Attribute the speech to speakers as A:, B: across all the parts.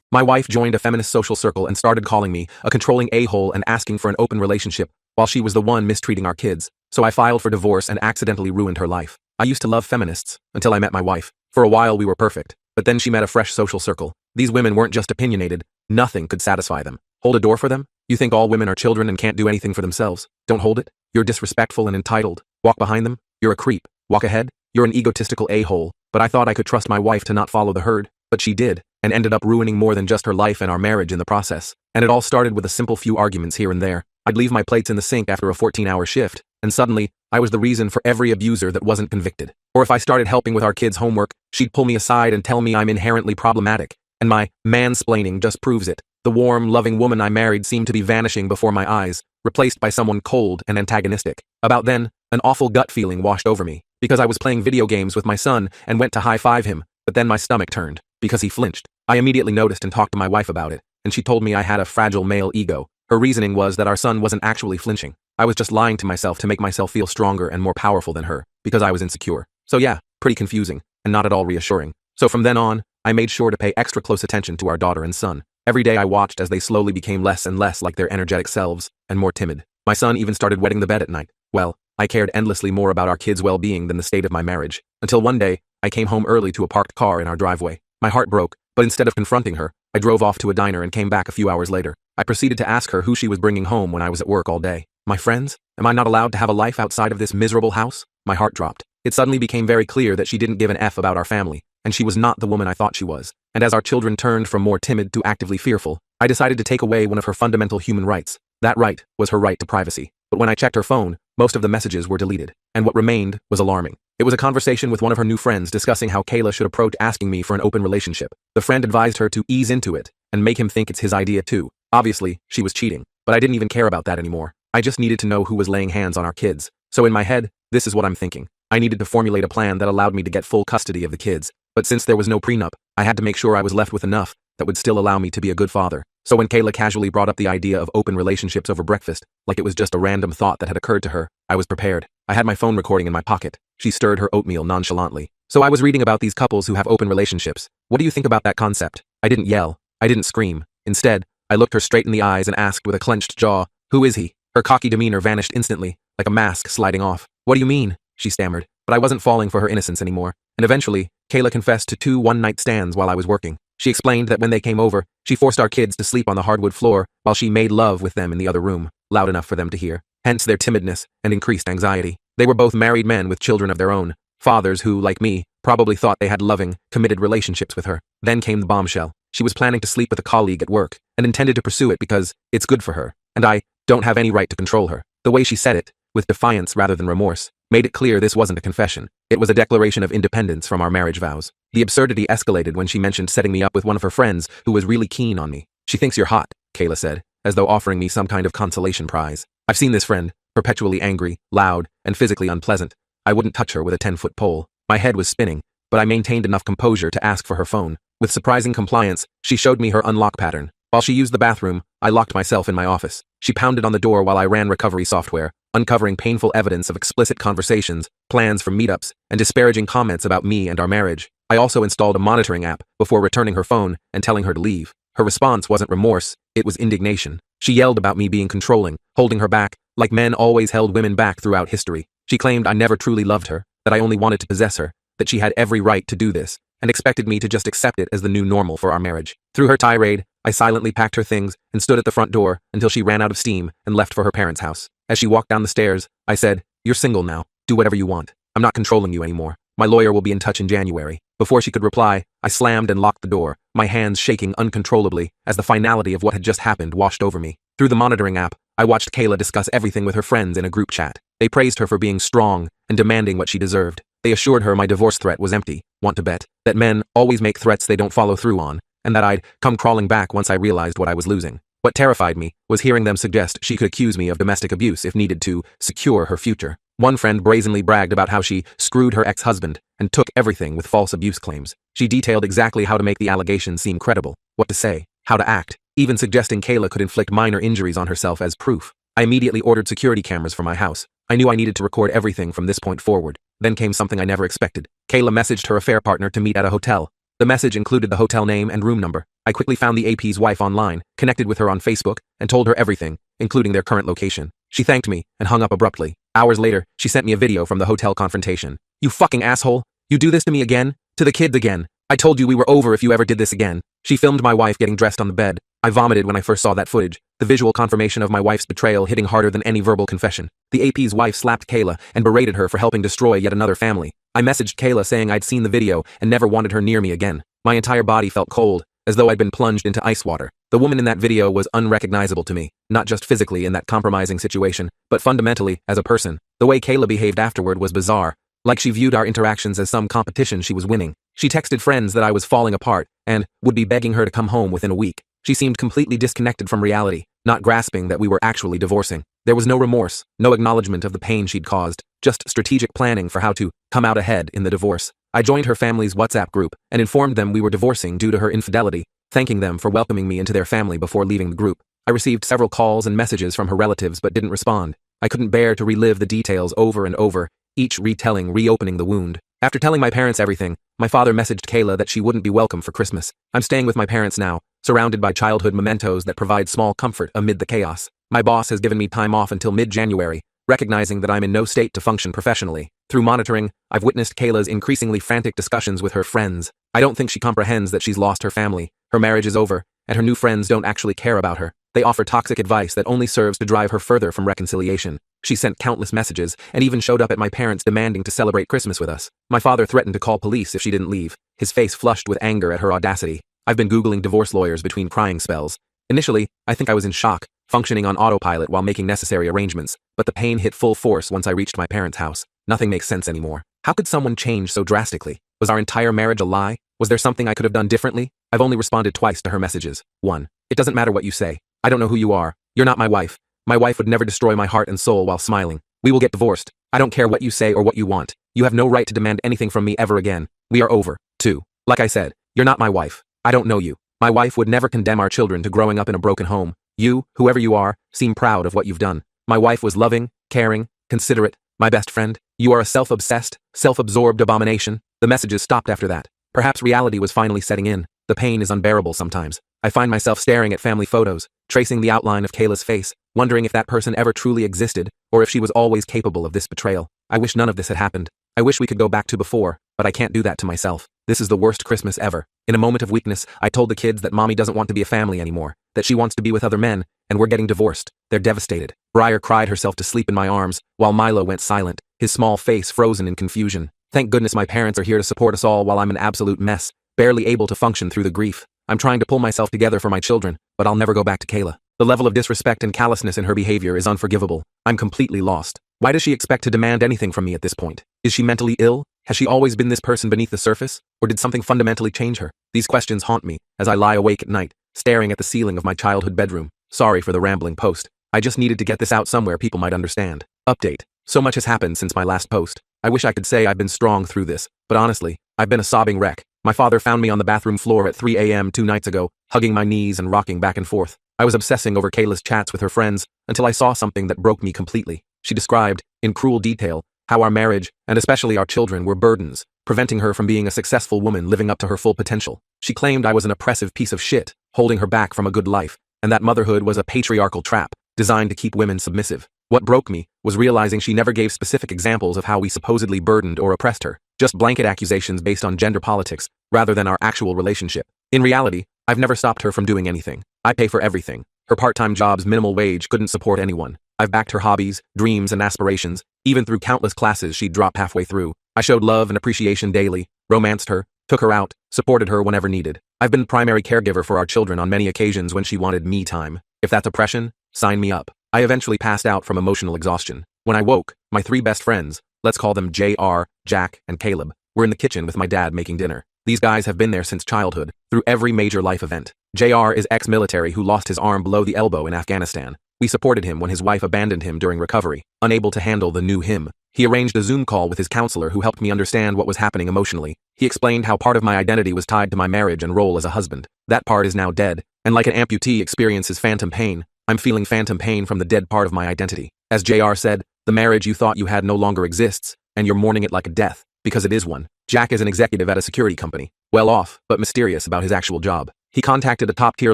A: My wife joined a feminist social circle and started calling me a controlling a-hole and asking for an open relationship while she was the one mistreating our kids. So I filed for divorce and accidentally ruined her life. I used to love feminists until I met my wife. For a while we were perfect, but then she met a fresh social circle. These women weren't just opinionated, nothing could satisfy them. Hold a door for them? You think all women are children and can't do anything for themselves? Don't hold it? You're disrespectful and entitled. Walk behind them? You're a creep. Walk ahead? You're an egotistical a-hole. But I thought I could trust my wife to not follow the herd, but she did, and ended up ruining more than just her life and our marriage in the process. And it all started with a simple few arguments here and there. I'd leave my plates in the sink after a 14-hour shift, and suddenly, I was the reason for every abuser that wasn't convicted. Or if I started helping with our kids' homework, she'd pull me aside and tell me I'm inherently problematic, and my mansplaining just proves it. The warm, loving woman I married seemed to be vanishing before my eyes, replaced by someone cold and antagonistic. About then, an awful gut feeling washed over me, because I was playing video games with my son and went to high-five him, but then my stomach turned, because he flinched. I immediately noticed and talked to my wife about it, and she told me I had a fragile male ego. Her reasoning was that our son wasn't actually flinching. I was just lying to myself to make myself feel stronger and more powerful than her, because I was insecure. So yeah, pretty confusing, and not at all reassuring. So from then on, I made sure to pay extra close attention to our daughter and son. Every day I watched as they slowly became less and less like their energetic selves, and more timid. My son even started wetting the bed at night. Well, I cared endlessly more about our kids' well-being than the state of my marriage, until one day, I came home early to a parked car in our driveway. My heart broke, but instead of confronting her, I drove off to a diner and came back a few hours later. I proceeded to ask her who she was bringing home when I was at work all day. My friends? Am I not allowed to have a life outside of this miserable house? My heart dropped. It suddenly became very clear that she didn't give an F about our family, and she was not the woman I thought she was. And as our children turned from more timid to actively fearful, I decided to take away one of her fundamental human rights. That right was her right to privacy. But when I checked her phone, most of the messages were deleted, and what remained was alarming. It was a conversation with one of her new friends discussing how Kayla should approach asking me for an open relationship. The friend advised her to ease into it and make him think it's his idea too. Obviously, she was cheating, but I didn't even care about that anymore. I just needed to know who was laying hands on our kids. So in my head, this is what I'm thinking. I needed to formulate a plan that allowed me to get full custody of the kids, but since there was no prenup, I had to make sure I was left with enough that would still allow me to be a good father. So when Kayla casually brought up the idea of open relationships over breakfast, like it was just a random thought that had occurred to her, I was prepared. I had my phone recording in my pocket. She stirred her oatmeal nonchalantly. So I was reading about these couples who have open relationships. What do you think about that concept? I didn't yell. I didn't scream. Instead, I looked her straight in the eyes and asked with a clenched jaw, "Who is he?" Her cocky demeanor vanished instantly, like a mask sliding off. "What do you mean?" she stammered. But I wasn't falling for her innocence anymore. And eventually, Kayla confessed to 2 one-night stands while I was working. She explained that when they came over, she forced our kids to sleep on the hardwood floor while she made love with them in the other room, loud enough for them to hear. Hence their timidness and increased anxiety. They were both married men with children of their own, fathers who, like me, probably thought they had loving, committed relationships with her. Then came the bombshell. She was planning to sleep with a colleague at work and intended to pursue it because it's good for her, and I don't have any right to control her. The way she said it, with defiance rather than remorse, made it clear this wasn't a confession. It was a declaration of independence from our marriage vows. The absurdity escalated when she mentioned setting me up with one of her friends who was really keen on me. "She thinks you're hot," Kayla said, as though offering me some kind of consolation prize. I've seen this friend, perpetually angry, loud, and physically unpleasant. I wouldn't touch her with a 10-foot pole. My head was spinning, but I maintained enough composure to ask for her phone. With surprising compliance, she showed me her unlock pattern. While she used the bathroom, I locked myself in my office. She pounded on the door while I ran recovery software, uncovering painful evidence of explicit conversations, plans for meetups, and disparaging comments about me and our marriage. I also installed a monitoring app before returning her phone and telling her to leave. Her response wasn't remorse, it was indignation. She yelled about me being controlling, holding her back, like men always held women back throughout history. She claimed I never truly loved her, that I only wanted to possess her, that she had every right to do this, and expected me to just accept it as the new normal for our marriage. Through her tirade, I silently packed her things and stood at the front door until she ran out of steam and left for her parents' house. As she walked down the stairs, I said, "You're single now. Do whatever you want. I'm not controlling you anymore. My lawyer will be in touch in January." Before she could reply, I slammed and locked the door, my hands shaking uncontrollably as the finality of what had just happened washed over me. Through the monitoring app, I watched Kayla discuss everything with her friends in a group chat. They praised her for being strong and demanding what she deserved. They assured her my divorce threat was empty, want to bet, that men always make threats they don't follow through on, and that I'd come crawling back once I realized what I was losing. What terrified me was hearing them suggest she could accuse me of domestic abuse if needed to secure her future. One friend brazenly bragged about how she screwed her ex-husband and took everything with false abuse claims. She detailed exactly how to make the allegations seem credible, what to say, how to act, even suggesting Kayla could inflict minor injuries on herself as proof. I immediately ordered security cameras for my house. I knew I needed to record everything from this point forward. Then came something I never expected. Kayla messaged her affair partner to meet at a hotel. The message included the hotel name and room number. I quickly found the AP's wife online, connected with her on Facebook, and told her everything, including their current location. She thanked me and hung up abruptly. Hours later, she sent me a video from the hotel confrontation. "You fucking asshole! You do this to me again? To the kids again? I told you we were over if you ever did this again." She filmed my wife getting dressed on the bed. I vomited when I first saw that footage, the visual confirmation of my wife's betrayal hitting harder than any verbal confession. The AP's wife slapped Kayla and berated her for helping destroy yet another family. I messaged Kayla saying I'd seen the video and never wanted her near me again. My entire body felt cold, as though I'd been plunged into ice water. The woman in that video was unrecognizable to me, not just physically in that compromising situation, but fundamentally as a person. The way Kayla behaved afterward was bizarre, like she viewed our interactions as some competition she was winning. She texted friends that I was falling apart and would be begging her to come home within a week. She seemed completely disconnected from reality, not grasping that we were actually divorcing. There was no remorse, no acknowledgement of the pain she'd caused, just strategic planning for how to come out ahead in the divorce. I joined her family's WhatsApp group and informed them we were divorcing due to her infidelity, thanking them for welcoming me into their family before leaving the group. I received several calls and messages from her relatives but didn't respond. I couldn't bear to relive the details over and over, each retelling reopening the wound. After telling my parents everything, my father messaged Kayla that she wouldn't be welcome for Christmas. I'm staying with my parents now, surrounded by childhood mementos that provide small comfort amid the chaos. My boss has given me time off until mid-January, recognizing that I'm in no state to function professionally. Through monitoring, I've witnessed Kayla's increasingly frantic discussions with her friends. I don't think she comprehends that she's lost her family, her marriage is over, and her new friends don't actually care about her. They offer toxic advice that only serves to drive her further from reconciliation. She sent countless messages and even showed up at my parents' demanding to celebrate Christmas with us. My father threatened to call police if she didn't leave, his face flushed with anger at her audacity. I've been Googling divorce lawyers between crying spells. Initially, I think I was in shock, functioning on autopilot while making necessary arrangements, but the pain hit full force once I reached my parents' house. Nothing makes sense anymore. How could someone change so drastically? Was our entire marriage a lie? Was there something I could have done differently? I've only responded twice to her messages. 1. It doesn't matter what you say. I don't know who you are. You're not my wife. My wife would never destroy my heart and soul while smiling. We will get divorced. I don't care what you say or what you want. You have no right to demand anything from me ever again. We are over. 2. Like I said, you're not my wife. I don't know you. My wife would never condemn our children to growing up in a broken home. You, whoever you are, seem proud of what you've done. My wife was loving, caring, considerate, my best friend. You are a self-obsessed, self-absorbed abomination. The messages stopped after that. Perhaps reality was finally setting in. The pain is unbearable sometimes. I find myself staring at family photos, tracing the outline of Kayla's face, wondering if that person ever truly existed, or if she was always capable of this betrayal. I wish none of this had happened. I wish we could go back to before, but I can't do that to myself. This is the worst Christmas ever. In a moment of weakness, I told the kids that mommy doesn't want to be a family anymore, that she wants to be with other men, and we're getting divorced. They're devastated. Briar cried herself to sleep in my arms, while Milo went silent, his small face frozen in confusion. Thank goodness my parents are here to support us all while I'm an absolute mess, barely able to function through the grief. I'm trying to pull myself together for my children, but I'll never go back to Kayla. The level of disrespect and callousness in her behavior is unforgivable. I'm completely lost. Why does she expect to demand anything from me at this point? Is she mentally ill? Has she always been this person beneath the surface? Or did something fundamentally change her? These questions haunt me as I lie awake at night, staring at the ceiling of my childhood bedroom. Sorry for the rambling post. I just needed to get this out somewhere people might understand. Update. So much has happened since my last post. I wish I could say I've been strong through this, but honestly, I've been a sobbing wreck. My father found me on the bathroom floor at 3 a.m. 2 nights ago, hugging my knees and rocking back and forth. I was obsessing over Kayla's chats with her friends until I saw something that broke me completely. She described, in cruel detail, how our marriage, and especially our children, were burdens, preventing her from being a successful woman living up to her full potential. She claimed I was an oppressive piece of shit, holding her back from a good life, and that motherhood was a patriarchal trap, designed to keep women submissive. What broke me was realizing she never gave specific examples of how we supposedly burdened or oppressed her, just blanket accusations based on gender politics, rather than our actual relationship. In reality, I've never stopped her from doing anything. I pay for everything. Her part-time job's minimal wage couldn't support anyone. I've backed her hobbies, dreams, and aspirations, even through countless classes she'd drop halfway through. I showed love and appreciation daily, romanced her, took her out, supported her whenever needed. I've been the primary caregiver for our children on many occasions when she wanted me time. If that's oppression, sign me up. I eventually passed out from emotional exhaustion. When I woke, my 3 best friends, let's call them JR, Jack, and Caleb, were in the kitchen with my dad making dinner. These guys have been there since childhood, through every major life event. JR is ex-military who lost his arm below the elbow in Afghanistan. We supported him when his wife abandoned him during recovery, unable to handle the new him. He arranged a Zoom call with his counselor who helped me understand what was happening emotionally. He explained how part of my identity was tied to my marriage and role as a husband. That part is now dead, and like an amputee experiences phantom pain, I'm feeling phantom pain from the dead part of my identity. As JR said, the marriage you thought you had no longer exists, and you're mourning it like a death, because it is one. Jack is an executive at a security company. well off, but mysterious about his actual job. He contacted a top-tier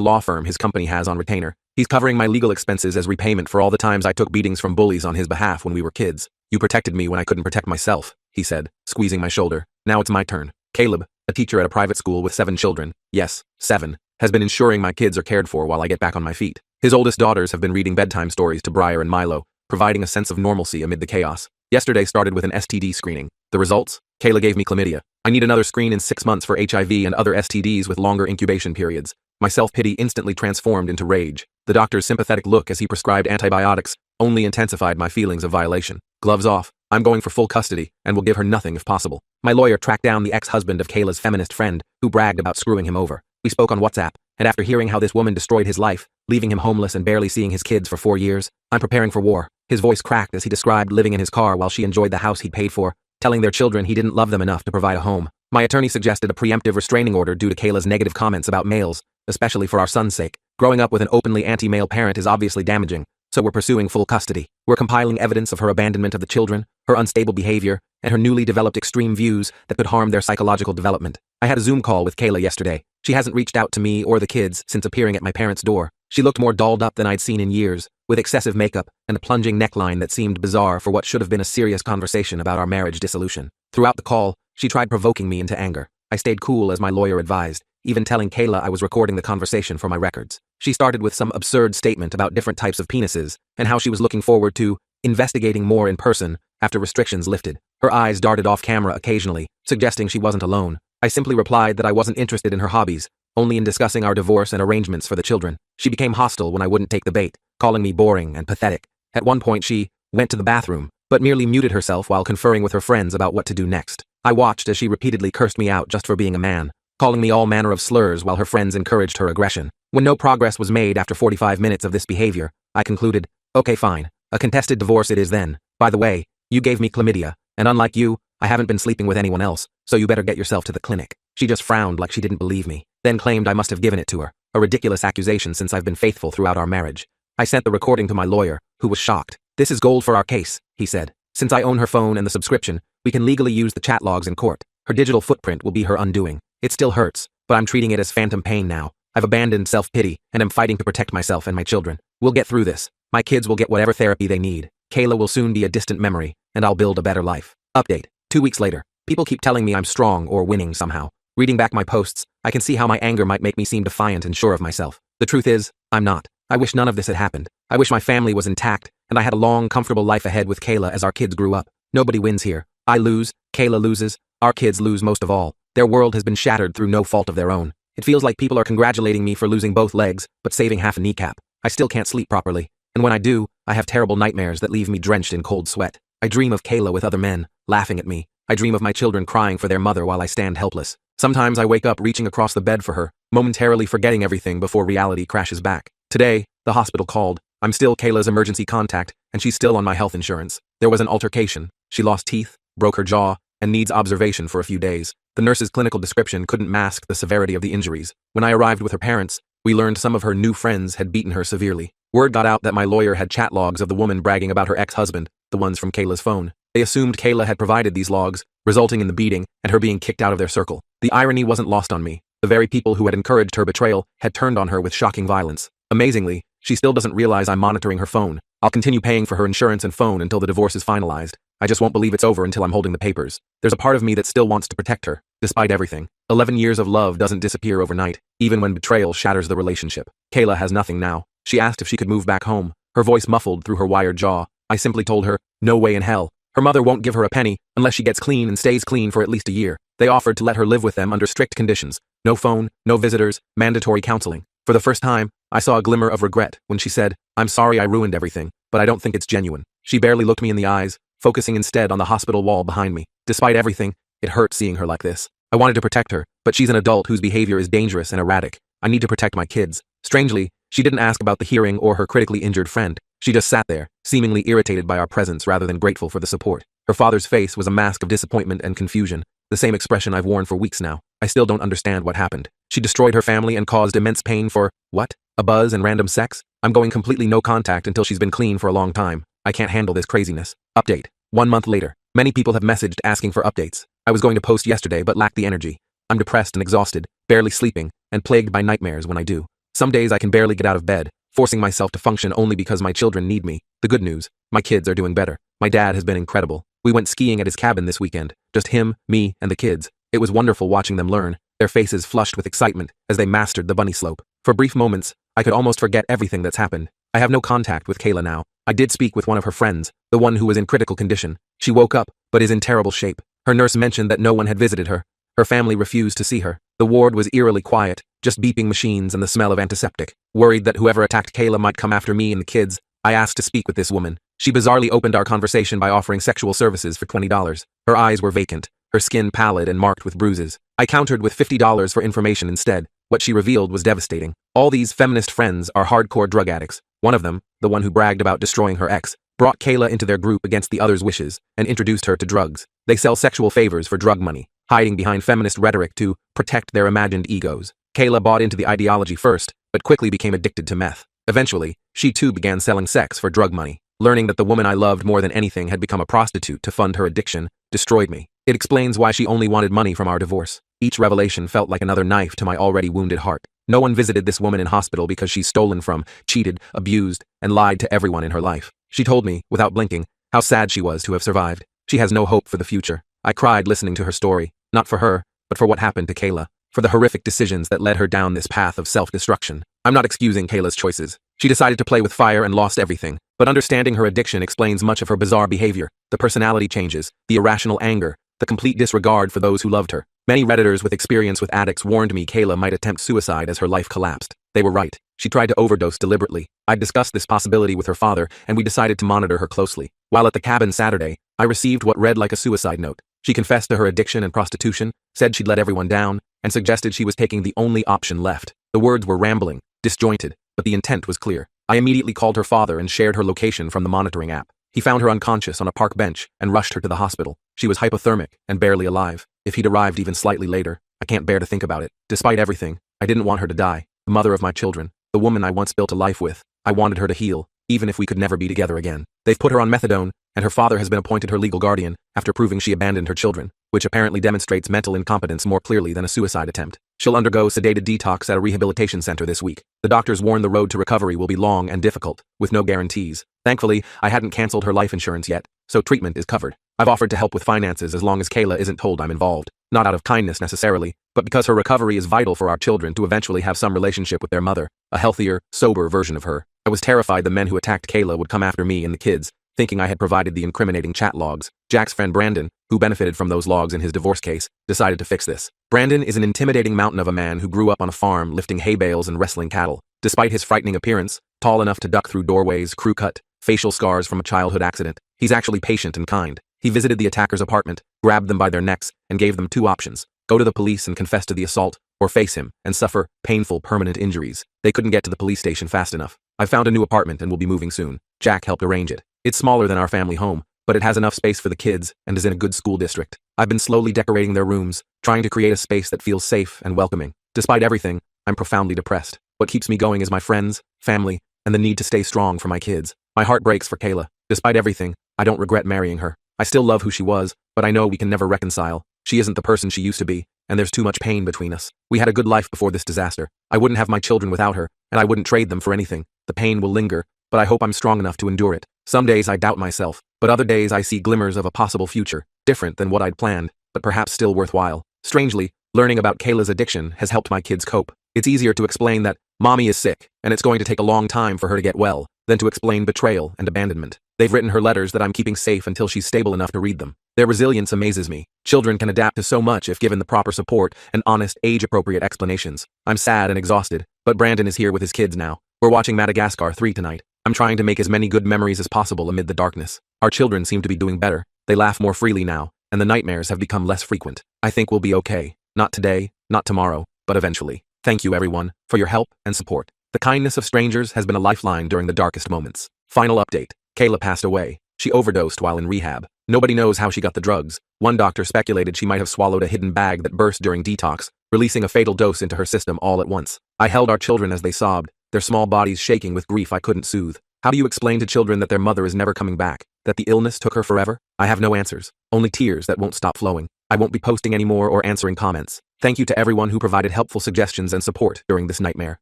A: law firm his company has on retainer. He's covering my legal expenses as repayment for all the times I took beatings from bullies on his behalf when we were kids. You protected me when I couldn't protect myself, he said, squeezing my shoulder. Now it's my turn. Caleb, a teacher at a private school with 7 children, yes, 7, has been ensuring my kids are cared for while I get back on my feet. His oldest daughters have been reading bedtime stories to Briar and Milo, providing a sense of normalcy amid the chaos. Yesterday started with an STD screening. The results? Kayla gave me chlamydia. I need another screen in 6 months for HIV and other STDs with longer incubation periods. My self-pity instantly transformed into rage. The doctor's sympathetic look as he prescribed antibiotics only intensified my feelings of violation. Gloves off. I'm going for full custody and will give her nothing if possible. My lawyer tracked down the ex-husband of Kayla's feminist friend who bragged about screwing him over. We spoke on WhatsApp, and after hearing how this woman destroyed his life, leaving him homeless and barely seeing his kids for 4 years, I'm preparing for war. His voice cracked as he described living in his car while she enjoyed the house he'd paid for, telling their children he didn't love them enough to provide a home. My attorney suggested a preemptive restraining order due to Kayla's negative comments about males, especially for our son's sake. Growing up with an openly anti-male parent is obviously damaging, so we're pursuing full custody. We're compiling evidence of her abandonment of the children, her unstable behavior, and her newly developed extreme views that could harm their psychological development. I had a Zoom call with Kayla yesterday. She hasn't reached out to me or the kids since appearing at my parents' door. She looked more dolled up than I'd seen in years, with excessive makeup and a plunging neckline that seemed bizarre for what should have been a serious conversation about our marriage dissolution. Throughout the call, she tried provoking me into anger. I stayed cool as my lawyer advised, even telling Kayla I was recording the conversation for my records. She started with some absurd statement about different types of penises and how she was looking forward to investigating more in person after restrictions lifted. Her eyes darted off camera occasionally, suggesting she wasn't alone. I simply replied that I wasn't interested in her hobbies, only in discussing our divorce and arrangements for the children. She became hostile when I wouldn't take the bait, calling me boring and pathetic. At one point she went to the bathroom, but merely muted herself while conferring with her friends about what to do next. I watched as she repeatedly cursed me out just for being a man, calling me all manner of slurs while her friends encouraged her aggression. When no progress was made after 45 minutes of this behavior, I concluded, okay fine, a contested divorce it is then. By the way, you gave me chlamydia, and unlike you, I haven't been sleeping with anyone else, so you better get yourself to the clinic. She just frowned like she didn't believe me, then claimed I must have given it to her, a ridiculous accusation since I've been faithful throughout our marriage. I sent the recording to my lawyer, who was shocked. This is gold for our case, he said. Since I own her phone and the subscription, we can legally use the chat logs in court. Her digital footprint will be her undoing. It still hurts, but I'm treating it as phantom pain now. I've abandoned self-pity and am fighting to protect myself and my children. We'll get through this. My kids will get whatever therapy they need. Kayla will soon be a distant memory, and I'll build a better life. Update. 2 weeks later. People keep telling me I'm strong or winning somehow. Reading back my posts, I can see how my anger might make me seem defiant and sure of myself. The truth is, I'm not. I wish none of this had happened. I wish my family was intact, and I had a long, comfortable life ahead with Kayla as our kids grew up. Nobody wins here. I lose, Kayla loses, our kids lose most of all. Their world has been shattered through no fault of their own. It feels like people are congratulating me for losing both legs, but saving half a kneecap. I still can't sleep properly, and when I do, I have terrible nightmares that leave me drenched in cold sweat. I dream of Kayla with other men, laughing at me. I dream of my children crying for their mother while I stand helpless. Sometimes I wake up reaching across the bed for her, momentarily forgetting everything before reality crashes back. Today, the hospital called. I'm still Kayla's emergency contact, and she's still on my health insurance. There was an altercation. She lost teeth, broke her jaw, and needs observation for a few days. The nurse's clinical description couldn't mask the severity of the injuries. When I arrived with her parents, we learned some of her new friends had beaten her severely. Word got out that my lawyer had chat logs of the woman bragging about her ex-husband, the ones from Kayla's phone. They assumed Kayla had provided these logs, resulting in the beating and her being kicked out of their circle. The irony wasn't lost on me. The very people who had encouraged her betrayal had turned on her with shocking violence. Amazingly, she still doesn't realize I'm monitoring her phone. I'll continue paying for her insurance and phone until the divorce is finalized. I just won't believe it's over until I'm holding the papers. There's a part of me that still wants to protect her, despite everything. 11 years of love doesn't disappear overnight, even when betrayal shatters the relationship. Kayla has nothing now. She asked if she could move back home, her voice muffled through her wired jaw. I simply told her, no way in hell. Her mother won't give her a penny unless she gets clean and stays clean for at least a year. They offered to let her live with them under strict conditions. No phone, no visitors, mandatory counseling. For the first time, I saw a glimmer of regret when she said, I'm sorry I ruined everything, but I don't think it's genuine. She barely looked me in the eyes, focusing instead on the hospital wall behind me. Despite everything, it hurt seeing her like this. I wanted to protect her, but she's an adult whose behavior is dangerous and erratic. I need to protect my kids. Strangely, she didn't ask about the hearing or her critically injured friend. She just sat there, seemingly irritated by our presence rather than grateful for the support. Her father's face was a mask of disappointment and confusion, the same expression I've worn for weeks now. I still don't understand what happened. She destroyed her family and caused immense pain for, what? A buzz and random sex? I'm going completely no contact until she's been clean for a long time. I can't handle this craziness. Update. 1 month later. Many people have messaged asking for updates. I was going to post yesterday but lacked the energy. I'm depressed and exhausted, barely sleeping, and plagued by nightmares when I do. Some days I can barely get out of bed, forcing myself to function only because my children need me. The good news, my kids are doing better. My dad has been incredible. We went skiing at his cabin this weekend, just him, me, and the kids. It was wonderful watching them learn, their faces flushed with excitement as they mastered the bunny slope. For brief moments, I could almost forget everything that's happened. I have no contact with Kayla now. I did speak with one of her friends, the one who was in critical condition. She woke up, but is in terrible shape. Her nurse mentioned that no one had visited her. Her family refused to see her. The ward was eerily quiet, just beeping machines and the smell of antiseptic. Worried that whoever attacked Kayla might come after me and the kids, I asked to speak with this woman. She bizarrely opened our conversation by offering sexual services for $20. Her eyes were vacant, her skin pallid and marked with bruises. I countered with $50 for information instead. What she revealed was devastating. All these feminist friends are hardcore drug addicts. One of them, the one who bragged about destroying her ex, brought Kayla into their group against the other's wishes and introduced her to drugs. They sell sexual favors for drug money, hiding behind feminist rhetoric to protect their imagined egos. Kayla bought into the ideology first, but quickly became addicted to meth. Eventually, she too began selling sex for drug money. Learning that the woman I loved more than anything had become a prostitute to fund her addiction destroyed me. It explains why she only wanted money from our divorce. Each revelation felt like another knife to my already wounded heart. No one visited this woman in hospital because she's stolen from, cheated, abused, and lied to everyone in her life. She told me, without blinking, how sad she was to have survived. She has no hope for the future. I cried listening to her story, not for her, but for what happened to Kayla, for the horrific decisions that led her down this path of self-destruction. I'm not excusing Kayla's choices. She decided to play with fire and lost everything, but understanding her addiction explains much of her bizarre behavior, the personality changes, the irrational anger, the complete disregard for those who loved her. Many Redditors with experience with addicts warned me Kayla might attempt suicide as her life collapsed. They were right. She tried to overdose deliberately. I'd discussed this possibility with her father, and we decided to monitor her closely. While at the cabin Saturday, I received what read like a suicide note. She confessed to her addiction and prostitution, said she'd let everyone down, and suggested she was taking the only option left. The words were rambling, disjointed, but the intent was clear. I immediately called her father and shared her location from the monitoring app. He found her unconscious on a park bench and rushed her to the hospital. She was hypothermic and barely alive. If he'd arrived even slightly later, I can't bear to think about it. Despite everything, I didn't want her to die. The mother of my children, the woman I once built a life with, I wanted her to heal, even if we could never be together again. They've put her on methadone, and her father has been appointed her legal guardian after proving she abandoned her children, which apparently demonstrates mental incompetence more clearly than a suicide attempt. She'll undergo sedated detox at a rehabilitation center this week. The doctors warn the road to recovery will be long and difficult, with no guarantees. Thankfully, I hadn't canceled her life insurance yet, so treatment is covered. I've offered to help with finances as long as Kayla isn't told I'm involved. Not out of kindness necessarily, but because her recovery is vital for our children to eventually have some relationship with their mother, a healthier, sober version of her. I was terrified the men who attacked Kayla would come after me and the kids, thinking I had provided the incriminating chat logs. Jack's friend Brandon, who benefited from those logs in his divorce case, decided to fix this. Brandon is an intimidating mountain of a man who grew up on a farm lifting hay bales and wrestling cattle. Despite his frightening appearance, tall enough to duck through doorways, crew cut, facial scars from a childhood accident, he's actually patient and kind. He visited the attacker's apartment, grabbed them by their necks, and gave them two options: go to the police and confess to the assault, or face him and suffer painful permanent injuries. They couldn't get to the police station fast enough. I found a new apartment and will be moving soon. Jack helped arrange it. It's smaller than our family home, but it has enough space for the kids and is in a good school district. I've been slowly decorating their rooms, trying to create a space that feels safe and welcoming. Despite everything, I'm profoundly depressed. What keeps me going is my friends, family, and the need to stay strong for my kids. My heart breaks for Kayla. Despite everything, I don't regret marrying her. I still love who she was, but I know we can never reconcile. She isn't the person she used to be, and there's too much pain between us. We had a good life before this disaster. I wouldn't have my children without her, and I wouldn't trade them for anything. The pain will linger, but I hope I'm strong enough to endure it. Some days I doubt myself, but other days I see glimmers of a possible future, different than what I'd planned, but perhaps still worthwhile. Strangely, learning about Kayla's addiction has helped my kids cope. It's easier to explain that mommy is sick, and it's going to take a long time for her to get well, than to explain betrayal and abandonment. They've written her letters that I'm keeping safe until she's stable enough to read them. Their resilience amazes me. Children can adapt to so much if given the proper support and honest, age-appropriate explanations. I'm sad and exhausted, but Brandon is here with his kids now. We're watching Madagascar 3 tonight. I'm trying to make as many good memories as possible amid the darkness. Our children seem to be doing better. They laugh more freely now, and the nightmares have become less frequent. I think we'll be okay. Not today, not tomorrow, but eventually. Thank you, everyone, for your help and support. The kindness of strangers has been a lifeline during the darkest moments. Final update. Kayla passed away. She overdosed while in rehab. Nobody knows how she got the drugs. One doctor speculated she might have swallowed a hidden bag that burst during detox, releasing a fatal dose into her system all at once. I held our children as they sobbed, their small bodies shaking with grief I couldn't soothe. How do you explain to children that their mother is never coming back, that the illness took her forever? I have no answers, only tears that won't stop flowing. I won't be posting anymore or answering comments. Thank you to everyone who provided helpful suggestions and support during this nightmare.